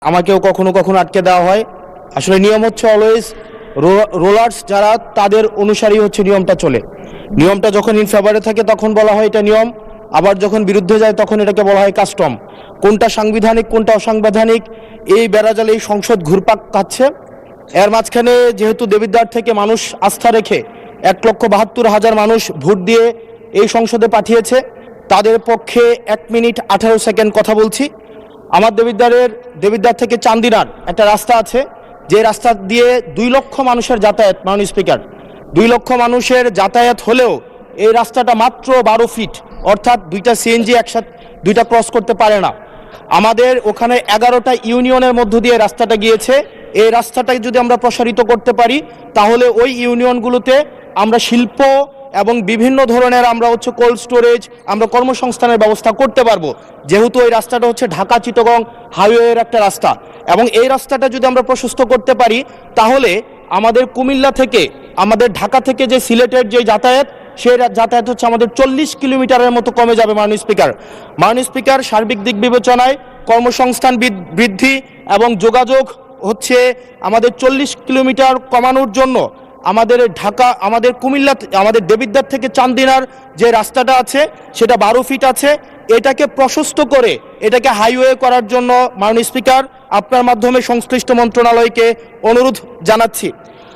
আমাকেও কখনো কখনো আটকে দেওয়া হয়। আসলে নিয়ম হচ্ছে অলওয়েজ রোলার্স যারা তাদের অনুসারী হচ্ছে নিয়মটা চলে। নিয়মটা যখন ইন ফেভারে থাকে তখন বলা হয় এটা নিয়ম, আবার যখন বিরুদ্ধে যায় তখন এটাকে বলা হয় কাস্টম। কোনটা সাংবিধানিক কোনটা অসাংবিধানিক এই বেড়াজালে এই সংসদ ঘুরপাক খাচ্ছে। এর মাঝখানে যেহেতু দেবিদ্বার থেকে মানুষ আস্থা রেখে 1,72,000 মানুষ ভোট দিয়ে এই সংসদে পাঠিয়েছে, তাদের পক্ষে 1 মিনিট 18 সেকেন্ড কথা বলছি। আমার দেবিদ্বার থেকে চান্দিনার একটা রাস্তা আছে, যে রাস্তা দিয়ে 2 লক্ষ মানুষের যাতায়াত। মাননীয় স্পিকার, 2 লক্ষ মানুষের যাতায়াত হলেও এই রাস্তাটা মাত্র 12 ফিট, অর্থাৎ 2টা সিএনজি একসাথে 2টা ক্রস করতে পারে না। আমাদের ওখানে 11টা ইউনিয়নের মধ্য দিয়ে রাস্তাটা গিয়েছে। এই রাস্তাটাকে যদি আমরা প্রসারিত করতে পারি তাহলে ওই ইউনিয়নগুলোতে আমরা শিল্প এবং বিভিন্ন ধরনের আমরা হচ্ছে কোল্ড স্টোরেজ, আমরা কর্মসংস্থানের ব্যবস্থা করতে পারবো, যেহেতু ওই রাস্তাটা হচ্ছে ঢাকা চিটাগং হাইওয়ের একটা রাস্তা। এবং এই রাস্তাটা যদি আমরা প্রশস্ত করতে পারি তাহলে আমাদের কুমিল্লা থেকে, আমাদের ঢাকা থেকে যে সিলেটের যে যাতায়াত, সেই যাতায়াত হচ্ছে আমাদের 40 কিলোমিটারের মতো কমে যাবে। মাননীয় স্পিকার, সার্বিক দিক বিবেচনায় কর্মসংস্থান বৃদ্ধি এবং যোগাযোগ হচ্ছে আমাদের 40 কিলোমিটার কমানোর জন্য আমাদের কুমিল্লা, আমাদের দেবিদ্বার থেকে চান্দিনার যে রাস্তাটা আছে সেটা 12 ফিট আছে। এটাকে প্রশস্ত করে এটাকে হাইওয়ে করার জন্য মাননীয় স্পিকার আপনার মাধ্যমে সংশ্লিষ্ট মন্ত্রণালয়কে অনুরোধ জানাচ্ছি।